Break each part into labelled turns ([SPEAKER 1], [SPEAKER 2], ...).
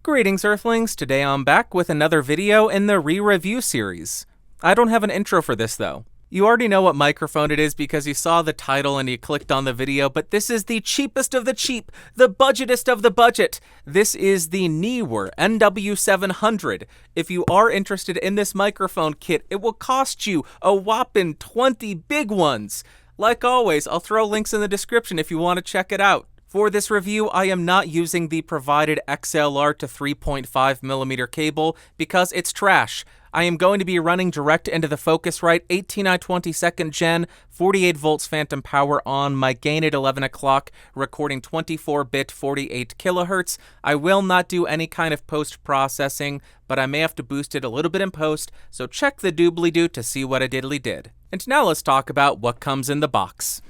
[SPEAKER 1] Greetings Earthlings, today I'm back with another video in the re-review series. I don't have an intro for this though. You already know what microphone it is because you saw the title and you clicked on the video, but this is the cheapest of the cheap, the budgetest of the budget. This is the Neewer NW-700. If you are interested in this microphone kit, it will cost you a whopping 20 big ones. Like always, I'll throw links in the description if you want to check it out. For this review, I am not using the provided XLR to 3.5mm cable because it's trash. I am going to be running direct into the Focusrite 18i20 2nd gen 48 volts phantom power on my gain at 11 o'clock, recording 24-bit 48 kilohertz. I will not do any kind of post-processing, but I may have to boost it a little bit in post, so check the doobly-doo to see what I diddly did. And now let's talk about what comes in the box.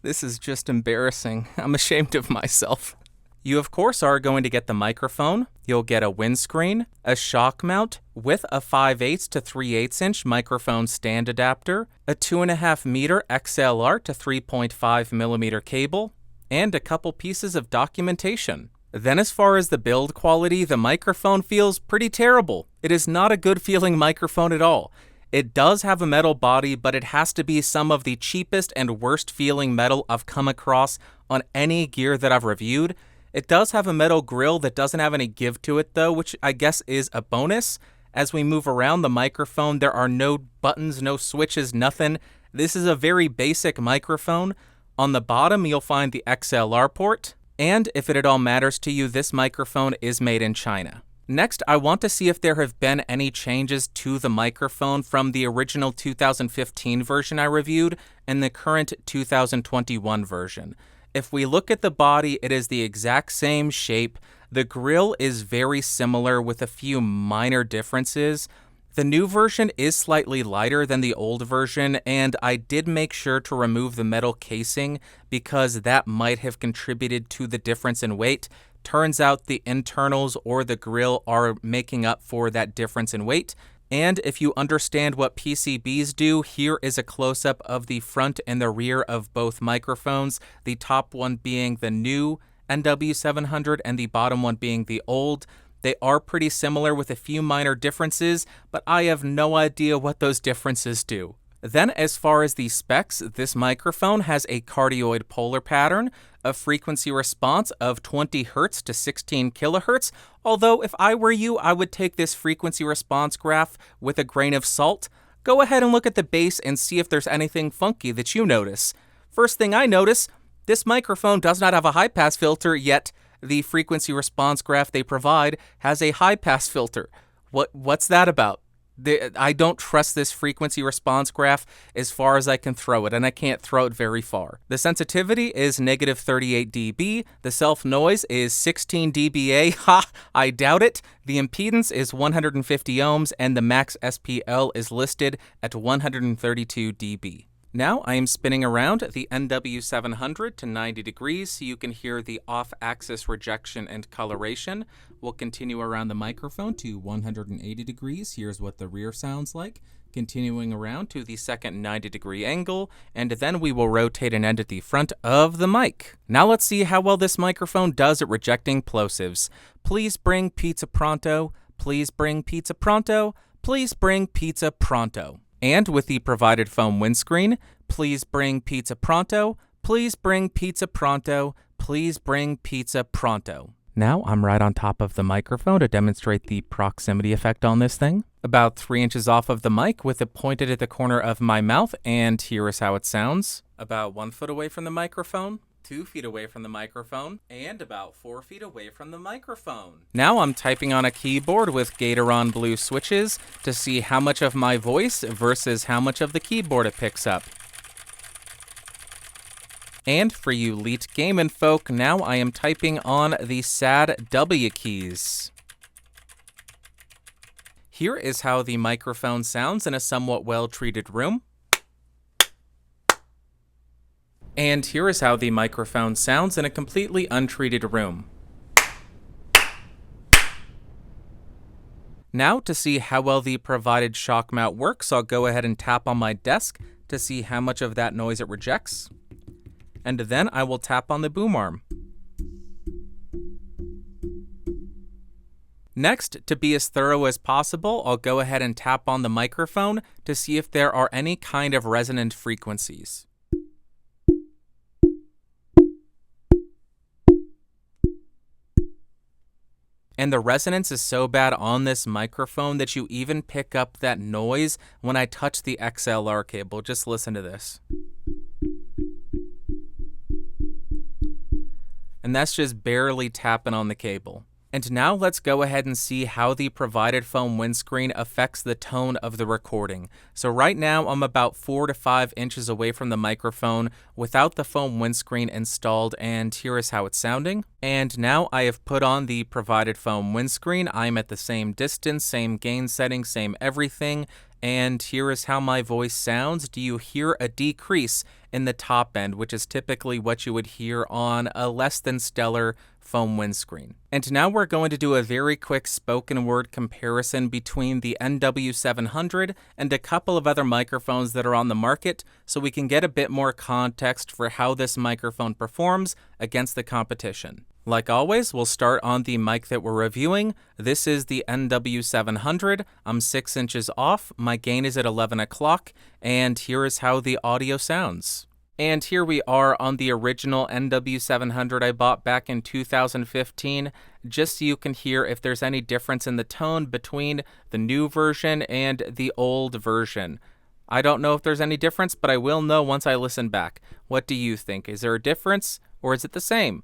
[SPEAKER 1] This is just embarrassing. I'm ashamed of myself. You of course are going to get the microphone. You'll get a windscreen, a shock mount with a 5/8 to 3/8 inch microphone stand adapter, a 2.5 meter XLR to 3.5mm cable, and a couple pieces of documentation. Then as far as the build quality, the microphone feels pretty terrible. It is not a good feeling microphone at all. It does have a metal body, but it has to be some of the cheapest and worst feeling metal I've come across on any gear that I've reviewed. It does have a metal grill that doesn't have any give to it though, which I guess is a bonus. As we move around the microphone, there are no buttons, no switches, nothing. This is a very basic microphone. On the bottom, you'll find the XLR port. And if it at all matters to you, this microphone is made in China. Next, I want to see if there have been any changes to the microphone from the original 2015 version I reviewed and the current 2021 version. If we look at the body, it is the exact same shape. The grill is very similar with a few minor differences. The new version is slightly lighter than the old version, and I did make sure to remove the metal casing because that might have contributed to the difference in weight. Turns out the internals or the grill are making up for that difference in weight. And if you understand what PCBs do, here is a close-up of the front and the rear of both microphones, the top one being the new NW-700 and the bottom one being the old. They are pretty similar with a few minor differences, but I have no idea what those differences do. Then as far as the specs, this microphone has a cardioid polar pattern, a frequency response of 20 Hz to 16 kHz, although if I were you, I would take this frequency response graph with a grain of salt. Go ahead and look at the bass and see if there's anything funky that you notice. First thing I notice, this microphone does not have a high-pass filter, yet the frequency response graph they provide has a high-pass filter. What's that about? I don't trust this frequency response graph as far as I can throw it, and I can't throw it very far. The sensitivity is negative 38 dB, the self-noise is 16 dBA, ha, I doubt it. The impedance is 150 ohms, and the max SPL is listed at 132 dB. Now I am spinning around the NW-700 to 90 degrees so you can hear the off-axis rejection and coloration. We'll continue around the microphone to 180 degrees. Here's what the rear sounds like. Continuing around to the second 90-degree angle, and then we will rotate and end at the front of the mic. Now let's see how well this microphone does at rejecting plosives. Please bring pizza pronto. Please bring pizza pronto. Please bring pizza pronto. And with the provided foam windscreen, please bring pizza pronto, please bring pizza pronto, please bring pizza pronto. Now I'm right on top of the microphone to demonstrate the proximity effect on this thing. About 3 inches off of the mic with it pointed at the corner of my mouth, and here is how it sounds. About 1 foot away from the microphone, 2 feet away from the microphone, and about 4 feet away from the microphone. Now I'm typing on a keyboard with Gatoron blue switches to see how much of my voice versus how much of the keyboard it picks up. And for you elite gaming folk, now I am typing on the sad W keys. Here is how the microphone sounds in a somewhat well-treated room. And here is how the microphone sounds in a completely untreated room. Now, to see how well the provided shock mount works, I'll go ahead and tap on my desk to see how much of that noise it rejects. and then I will tap on the boom arm. Next, to be as thorough as possible, I'll go ahead and tap on the microphone to see if there are any kind of resonant frequencies. And the resonance is so bad on this microphone that you even pick up that noise when I touch the XLR cable. Just listen to this. And that's just barely tapping on the cable. And now let's go ahead and see how the provided foam windscreen affects the tone of the recording. So right now I'm about 4 to 5 inches away from the microphone without the foam windscreen installed, and here is how it's sounding. And now I have put on the provided foam windscreen. I'm at the same distance, same gain setting, same everything. And here is how my voice sounds. Do you hear a decrease in the top end, which is typically what you would hear on a less than stellar foam windscreen? And now we're going to do a very quick spoken word comparison between the NW-700 and a couple of other microphones that are on the market, so we can get a bit more context for how this microphone performs against the competition. Like always, we'll start on the mic that we're reviewing. This is the NW-700. I'm 6 inches off. My gain is at 11 o'clock, and here is how the audio sounds. And here we are on the original NW-700 I bought back in 2015, just so you can hear if there's any difference in the tone between the new version and the old version. I don't know if there's any difference, but I will know once I listen back. What do you think? Is there a difference, or is it the same?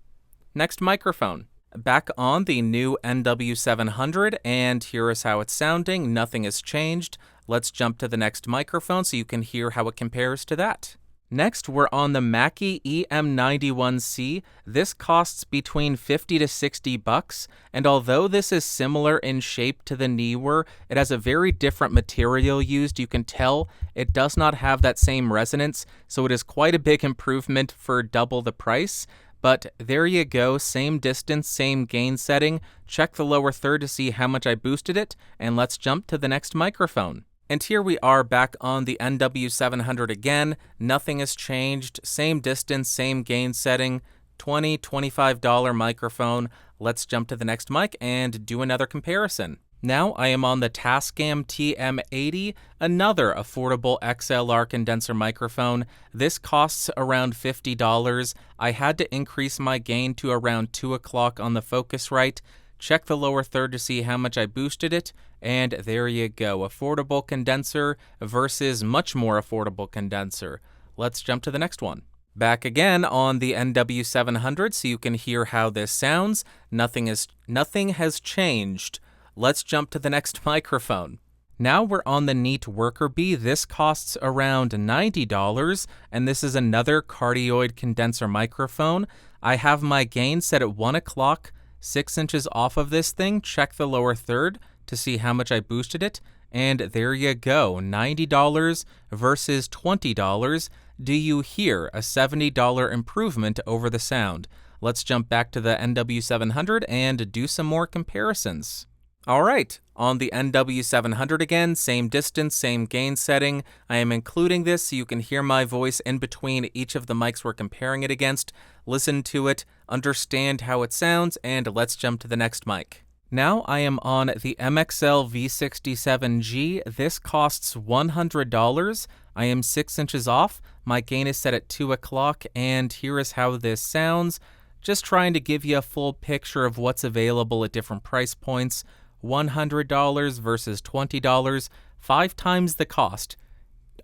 [SPEAKER 1] Next microphone. Back on the new NW-700, and here is how it's sounding. Nothing has changed. Let's jump to the next microphone so you can hear how it compares to that. Next, we're on the Mackie EM91C. This costs between $50 to $60, and although this is similar in shape to the Neewer, it has a very different material used. You can tell it does not have that same resonance, so it is quite a big improvement for double the price. But there you go, same distance, same gain setting. Check the lower third to see how much I boosted it, and let's jump to the next microphone. And here we are back on the NW-700 again. Nothing has changed, same distance, same gain setting, $20, $25 microphone. Let's jump to the next mic and do another comparison. Now I am on the Tascam TM80, another affordable XLR condenser microphone. This costs around $50. I had to increase my gain to around 2 o'clock on the Focusrite. Check the lower third to see how much I boosted it, and there you go. Affordable condenser versus much more affordable condenser. Let's jump to the next one. Back again on the NW-700 so you can hear how this sounds. Nothing has changed. Let's jump to the next microphone. Now we're on the Neat Worker Bee. This costs around $90, and this is another cardioid condenser microphone. I have my gain set at 1 o'clock, 6 inches off of this thing. Check the lower third to see how much I boosted it, and there you go, $90 versus $20. Do you hear a $70 improvement over the sound? Let's jump back to the NW-700 and do some more comparisons. All right, on the NW-700 again, same distance, same gain setting. I am including this so you can hear my voice in between each of the mics we're comparing it against. Listen to it, understand how it sounds, and let's jump to the next mic. Now I am on the MXL V67G. This costs $100. I am 6 inches off. My gain is set at 2 o'clock, and here is how this sounds. Just trying to give you a full picture of what's available at different price points. $100 versus $20, 5 times the cost.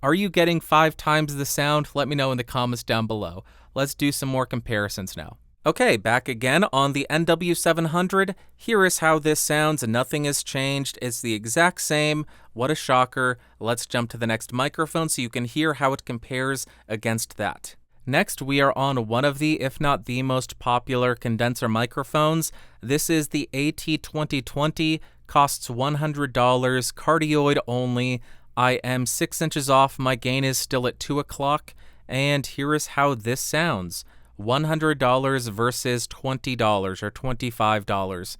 [SPEAKER 1] Are you getting 5 times the sound? Let me know in the comments down below. Let's do some more comparisons now. Okay, back again on the NW-700. Here is how this sounds. Nothing has changed. It's the exact same. What a shocker. Let's jump to the next microphone so you can hear how it compares against that. Next, we are on one of the, if not the most popular condenser microphones. This is the AT2020, costs $100, cardioid only. I am 6 inches off, my gain is still at 2 o'clock, and here is how this sounds. $100 versus $20 or $25.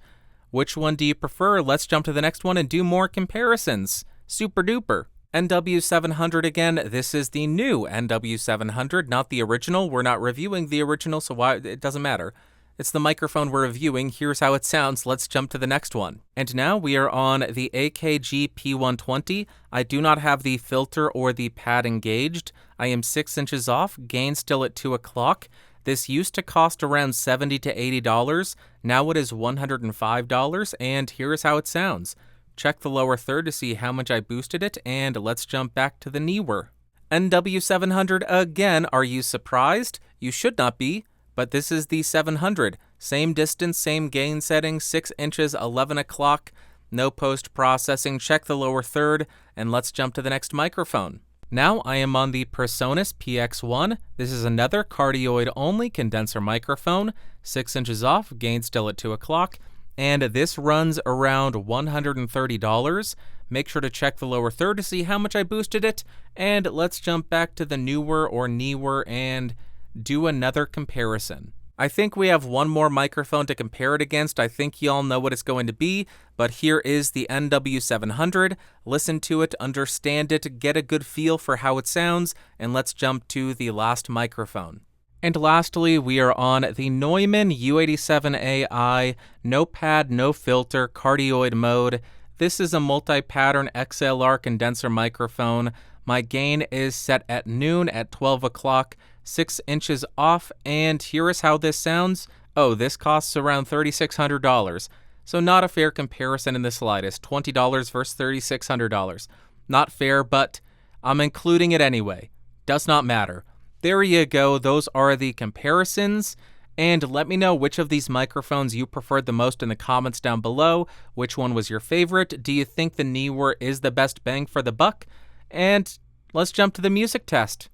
[SPEAKER 1] Which one do you prefer? Let's jump to the next one and do more comparisons. Super duper. NW-700 again, this is the new NW-700, not the original. We're not reviewing the original, so it doesn't matter. It's the microphone we're reviewing. Here's how it sounds. Let's jump to the next one. And now we are on the AKG P120. I do not have the filter or the pad engaged. I am 6 inches off, gain still at 2 o'clock. This used to cost around $70 to $80. Now it is $105, and here's how it sounds. Check the lower third to see how much I boosted it, and let's jump back to the Neewer. NW-700 again, are you surprised? You should not be, but this is the 700. Same distance, same gain setting, 6 inches, 11 o'clock, no post-processing. Check the lower third, and let's jump to the next microphone. Now I am on the Presonus PX1. This is another cardioid-only condenser microphone, 6 inches off, gain still at 2 o'clock. And this runs around $130. Make sure to check the lower third to see how much I boosted it. And let's jump back to the Neewer or Neewer and do another comparison. I think we have one more microphone to compare it against. I think y'all know what it's going to be, but here is the NW-700. Listen to it, understand it, get a good feel for how it sounds, and let's jump to the last microphone. And lastly, we are on the Neumann U87 Ai, no pad, no filter, cardioid mode. This is a multi-pattern XLR condenser microphone. My gain is set at noon at 12 o'clock, 6 inches off, and here is how this sounds. Oh, this costs around $3,600. So not a fair comparison in the slightest, $20 versus $3,600. Not fair, but I'm including it anyway. Does not matter. There you go, those are the comparisons, and let me know which of these microphones you preferred the most in the comments down below. Which one was your favorite? Do you think the Neewer is the best bang for the buck? And let's jump to the music test.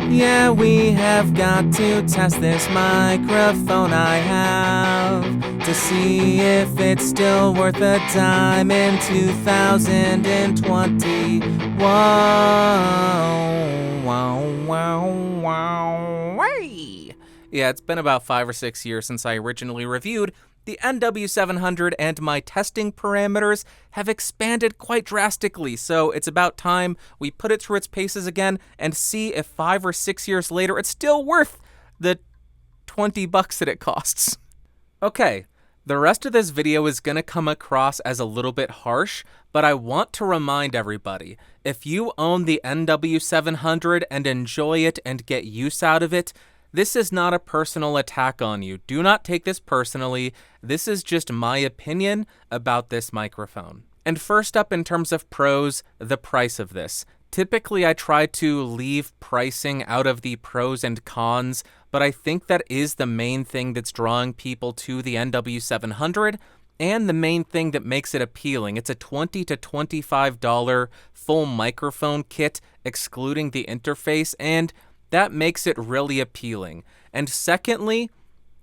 [SPEAKER 1] Yeah, we have got to test this microphone I have to see if it's still worth a dime in 2020. Yeah, it's been about 5 or 6 years since I originally reviewed the NW-700, and my testing parameters have expanded quite drastically, so it's about time we put it through its paces again and see if 5 or 6 years later it's still worth the $20 that it costs. Okay, the rest of this video is going to come across as a little bit harsh, but I want to remind everybody, if you own the NW-700 and enjoy it and get use out of it, this is not a personal attack on you. Do not take this personally. This is just my opinion about this microphone. And first up, in terms of pros, the price of this. Typically, I try to leave pricing out of the pros and cons, but I think that is the main thing that's drawing people to the NW-700 and the main thing that makes it appealing. It's a $20 to $25 full microphone kit, excluding the interface, and that makes it really appealing. And secondly,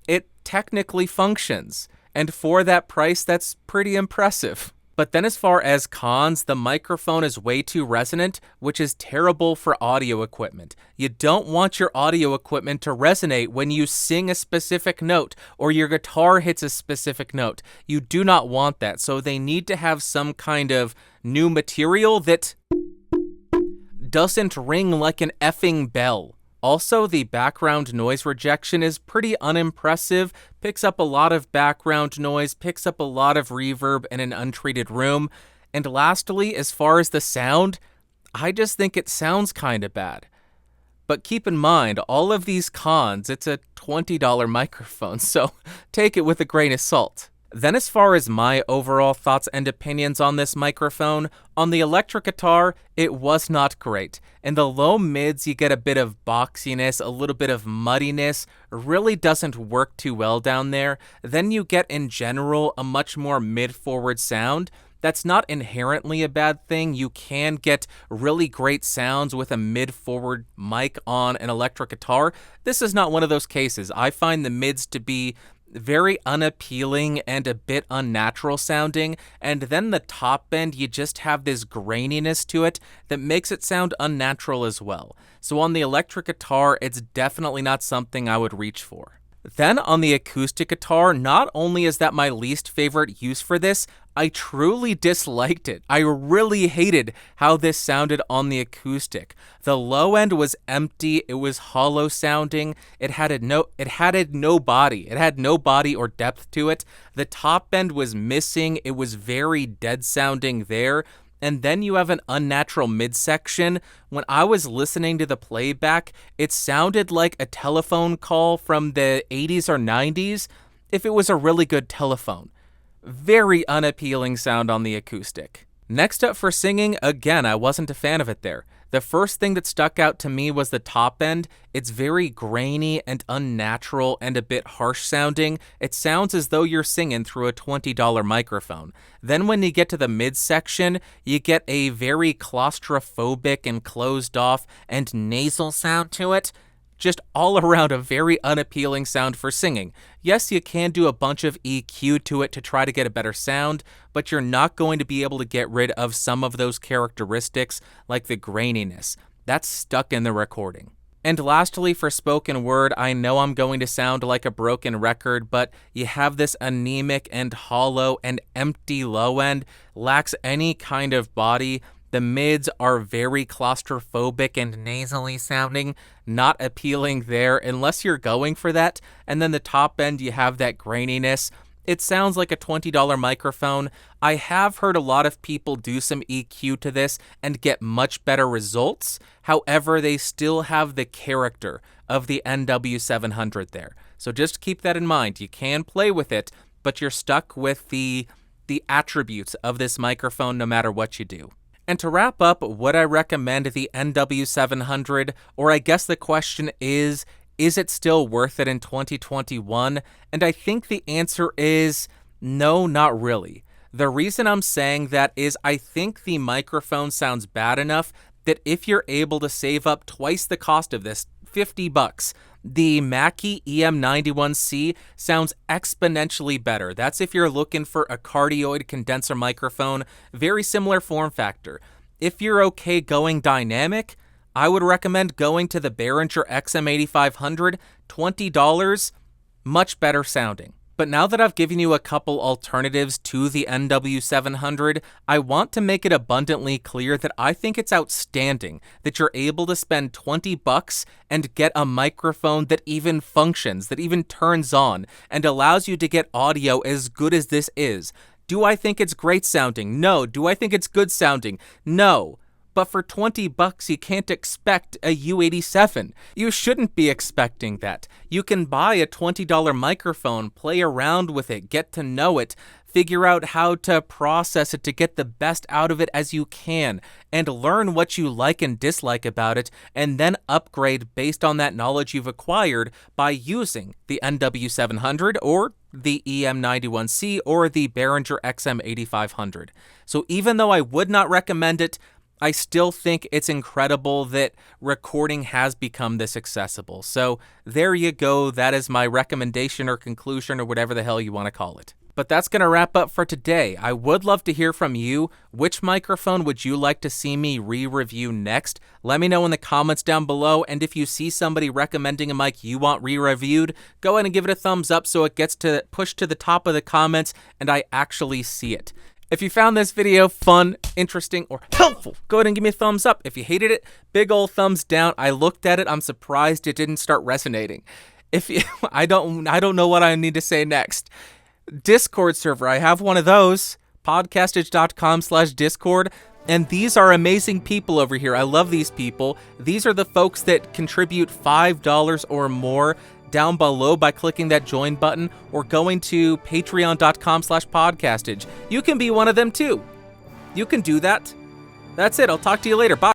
[SPEAKER 1] it technically functions. And for that price, that's pretty impressive. But then as far as cons, the microphone is way too resonant, which is terrible for audio equipment. You don't want your audio equipment to resonate when you sing a specific note or your guitar hits a specific note. You do not want that. So they need to have some kind of new material that doesn't ring like an effing bell. Also, the background noise rejection is pretty unimpressive, picks up a lot of background noise, picks up a lot of reverb in an untreated room. And lastly, as far as the sound, I just think it sounds kind of bad. But keep in mind, all of these cons, it's a $20 microphone, so take it with a grain of salt. Then as far as my overall thoughts and opinions on this microphone, on the electric guitar, it was not great. In the low mids, you get a bit of boxiness, a little bit of muddiness, really doesn't work too well down there. Then you get, in general, a much more mid-forward sound. That's not inherently a bad thing. You can get really great sounds with a mid-forward mic on an electric guitar. This is not one of those cases. I find the mids to be very unappealing and a bit unnatural sounding, and then the top end, you just have this graininess to it that makes it sound unnatural as well. So on the electric guitar, it's definitely not something I would reach for. Then on the acoustic guitar, not only is that my least favorite use for this, I truly disliked it. I really hated how this sounded on the acoustic. The low end was empty, it was hollow sounding, it had no body. It had no body or depth to it. The top end was missing, it was very dead sounding there. And then you have an unnatural midsection. When I was listening to the playback, it sounded like a telephone call from the 80s or 90s if it was a really good telephone. Very unappealing sound on the acoustic. Next up for singing, again, I wasn't a fan of it there. The first thing that stuck out to me was the top end. It's very grainy and unnatural and a bit harsh sounding. It sounds as though you're singing through a $20 microphone. Then when you get to the midsection, you get a very claustrophobic and closed off and nasal sound to it. Just all around a very unappealing sound for singing. Yes, you can do a bunch of EQ to it to try to get a better sound, but you're not going to be able to get rid of some of those characteristics, like the graininess. That's stuck in the recording. And lastly, for spoken word, I know I'm going to sound like a broken record, but you have this anemic and hollow and empty low end, lacks any kind of body. The mids are very claustrophobic and nasally sounding, not appealing there unless you're going for that. And then the top end, you have that graininess. It sounds like a $20 microphone. I have heard a lot of people do some EQ to this and get much better results. However, they still have the character of the NW-700 there. So just keep that in mind. You can play with it, but you're stuck with the attributes of this microphone no matter what you do. And to wrap up, would I recommend the NW-700? Or I guess the question is it still worth it in 2021? And I think the answer is no, not really. The reason I'm saying that is I think the microphone sounds bad enough that if you're able to save up twice the cost of this, $50, the Mackie EM91C sounds exponentially better. That's if you're looking for a cardioid condenser microphone, very similar form factor. If you're okay going dynamic, I would recommend going to the Behringer XM8500, $20, much better sounding. But now that I've given you a couple alternatives to the NW-700, I want to make it abundantly clear that I think it's outstanding that you're able to spend $20 and get a microphone that even functions, that even turns on, and allows you to get audio as good as this is. Do I think it's great sounding? No. Do I think it's good sounding? No. But for $20, you can't expect a U87. You shouldn't be expecting that. You can buy a $20 microphone, play around with it, get to know it, figure out how to process it to get the best out of it as you can, and learn what you like and dislike about it, and then upgrade based on that knowledge you've acquired by using the NW-700 or the EM91C or the Behringer XM8500. So even though I would not recommend it, I still think it's incredible that recording has become this accessible. So there you go. That is my recommendation or conclusion or whatever the hell you want to call it. But that's going to wrap up for today. I would love to hear from you. Which microphone would you like to see me re-review next? Let me know in the comments down below. And if you see somebody recommending a mic you want re-reviewed, go ahead and give it a thumbs up so it gets to push to the top of the comments and I actually see it. If you found this video fun, interesting, or helpful, go ahead and give me a thumbs up. If you hated it, big old thumbs down. I looked at it. I'm surprised it didn't start resonating. I don't know what I need to say next. Discord server. I have one of those. Podcastage.com/Discord. And these are amazing people over here. I love these people. These are the folks that contribute $5 or more down below by clicking that join button or going to patreon.com/podcastage. You can be one of them too. You can do that. That's it. I'll talk to you later. Bye.